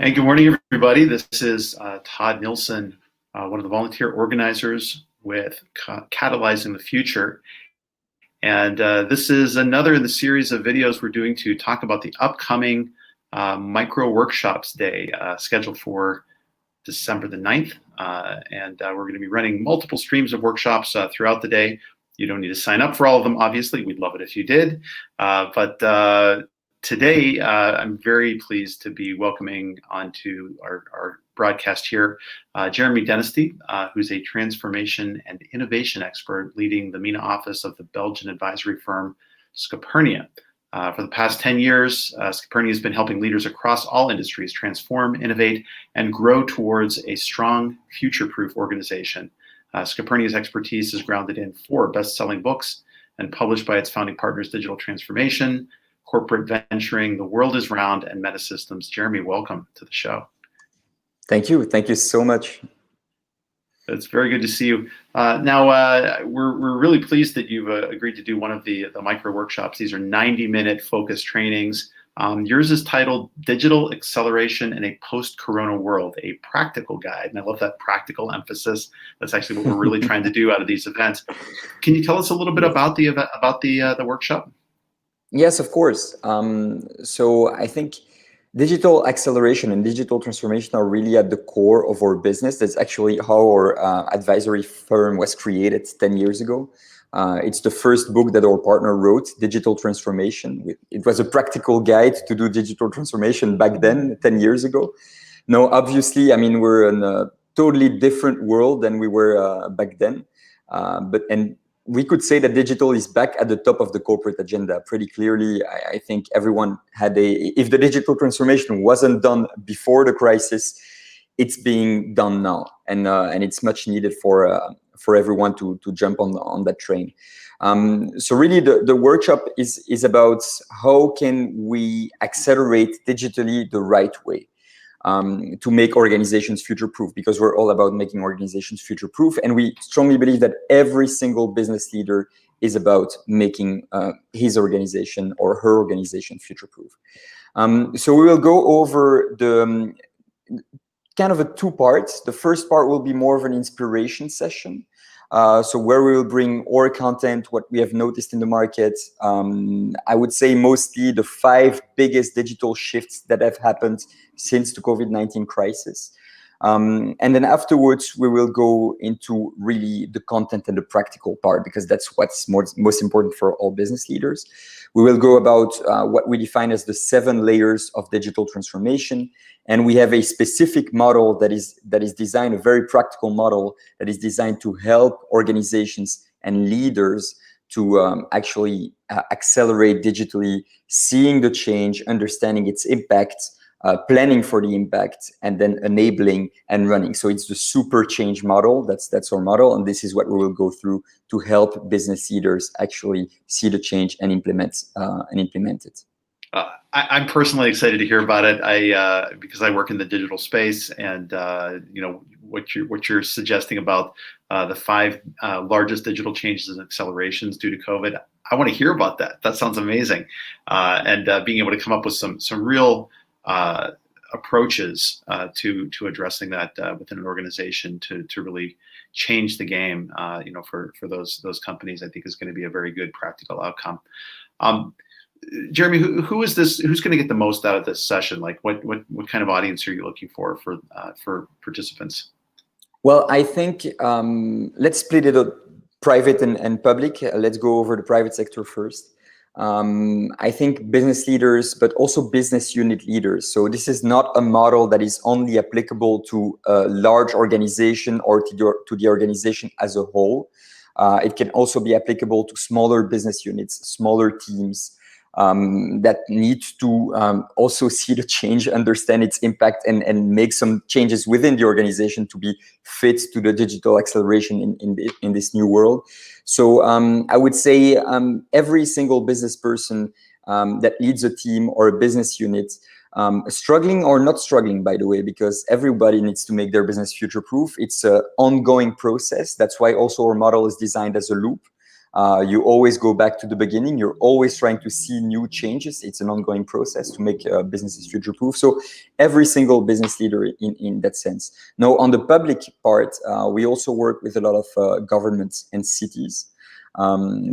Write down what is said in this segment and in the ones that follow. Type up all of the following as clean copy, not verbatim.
And good morning, everybody. This is Todd Nilsson, one of the volunteer organizers with Catalyzing the Future. And this is another in the series of videos we're doing to talk about the upcoming Micro Workshops Day, scheduled for December the 9th. We're going to be running multiple streams of workshops throughout the day. You don't need to sign up for all of them, obviously. We'd love it if you did. Today, I'm very pleased to be welcoming onto our broadcast here Jeremy Denisty, who's a transformation and innovation expert leading the MENA office of the Belgian advisory firm Scopernia. For the past 10 years, Scopernia has been helping leaders across all industries transform, innovate, and grow towards a strong, future-proof organization. Scopernia's expertise is grounded in 4 best-selling books and published by its founding partners, Digital Transformation, Corporate Venturing, The World is Round, and Metasystems. Jeremy, welcome to the show. Thank you. Thank you so much. It's very good to see you. We're really pleased that you've agreed to do one of the micro workshops. These are 90-minute focused trainings. Yours is titled Digital Acceleration in a Post-Corona World, a Practical Guide. And I love that practical emphasis. That's actually what we're really trying to do out of these events. Can you tell us a little bit about the workshop? Yes, of course. So I think digital acceleration and digital transformation are really at the core of our business. That's actually how our advisory firm was created 10 years ago. It's the first book that our partner wrote, Digital Transformation. It was a practical guide to do digital transformation back then, 10 years ago. Now, obviously, I mean, we're in a totally different world than we were back then. And we could say that digital is back at the top of the corporate agenda pretty clearly. I think everyone had if the digital transformation wasn't done before the crisis, it's being done now, and it's much needed for everyone to jump on that train. So really, the workshop is about how can we accelerate digitally the right way. To make organizations future-proof, because we're all about making organizations future-proof, and we strongly believe that every single business leader is about making his organization or her organization future-proof. So we will go over the kind of 2 parts. The first part will be more of an inspiration session. So where we will bring our content, what we have noticed in the market. I would say mostly the 5 biggest digital shifts that have happened since the COVID-19 crisis. And then afterwards, we will go into really the content and the practical part, because that's what's most important for all business leaders. We will go about what we define as the 7 layers of digital transformation. And we have a specific model that is designed, a very practical model that is designed to help organizations and leaders to actually accelerate digitally, seeing the change, understanding its impact, planning for the impact, and then enabling and running. So it's the super change model. That's our model, and this is what we will go through to help business leaders actually see the change and implement it. I'm personally excited to hear about it. Because I work in the digital space, and what you're suggesting about the 5 largest digital changes and accelerations due to COVID. I want to hear about that. That sounds amazing, and being able to come up with some real approaches to addressing that within an organization to really change the game. For those companies, I think is going to be a very good practical outcome. Jeremy, who is this? Who's going to get the most out of this session? Like, what kind of audience are you looking for participants? Well, I think let's split it up, private and public. Let's go over the private sector first. I think business leaders, but also business unit leaders. So this is not a model that is only applicable to a large organization or to the organization as a whole. It can also be applicable to smaller business units, smaller teams, that need to also see the change, understand its impact, and make some changes within the organization to be fit to the digital acceleration in this new world. So I would say every single business person that leads a team or a business unit, struggling or not struggling, by the way, because everybody needs to make their business future-proof. It's an ongoing process. That's why also our model is designed as a loop. You always go back to the beginning. You're always trying to see new changes. It's an ongoing process to make businesses future-proof. So every single business leader in that sense. Now, on the public part, we also work with a lot of governments and cities.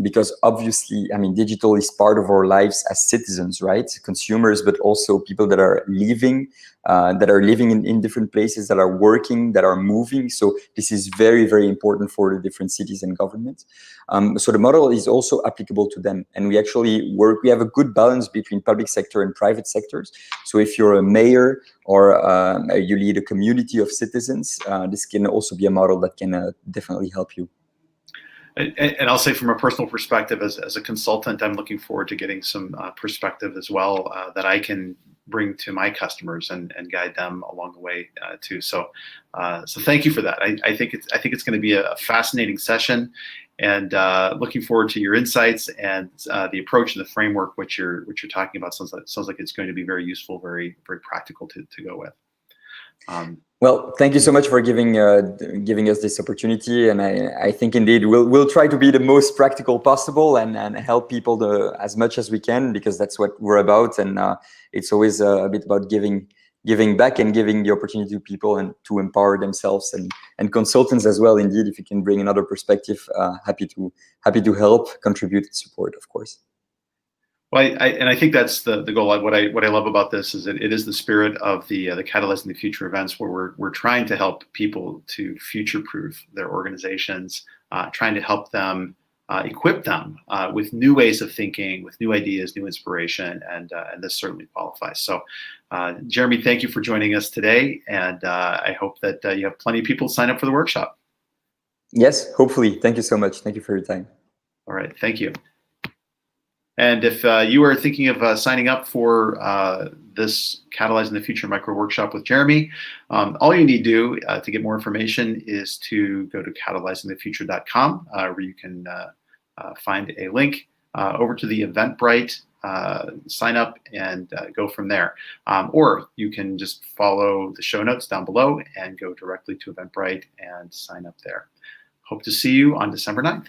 Because obviously, I mean, digital is part of our lives as citizens, right? Consumers, but also people that are living in different places, that are working, that are moving. So this is very, very important for the different cities and governments. So the model is also applicable to them. And we actually we have a good balance between public sector and private sectors. So if you're a mayor or you lead a community of citizens, this can also be a model that can definitely help you. And I'll say from a personal perspective, as a consultant, I'm looking forward to getting some perspective as well that I can bring to my customers and guide them along the way too. So thank you for that. I think it's going to be a fascinating session, and looking forward to your insights and the approach and the framework which you're talking about. Sounds like it's going to be very useful, very very practical to go with. Well, thank you so much for giving us this opportunity, and I think indeed we'll try to be the most practical possible and help people as much as we can, because that's what we're about, and it's always a bit about giving back and giving the opportunity to people and to empower themselves and consultants as well. Indeed, if you can bring another perspective, happy to help, contribute, support, of course. Well, I think that's the goal. What I love about this is that it is the spirit of the Catalyzing the Future events, where we're trying to help people to future-proof their organizations, trying to help them, equip them with new ways of thinking, with new ideas, new inspiration, and this certainly qualifies. So, Jeremy, thank you for joining us today, and I hope that you have plenty of people sign up for the workshop. Yes, hopefully. Thank you so much. Thank you for your time. All right, thank you. And if you are thinking of signing up for this Catalyzing the Future micro workshop with Jeremy, all you need to do to get more information is to go to catalyzingthefuture.com, where you can find a link over to the Eventbrite, sign up, and go from there. Or you can just follow the show notes down below and go directly to Eventbrite and sign up there. Hope to see you on December 9th.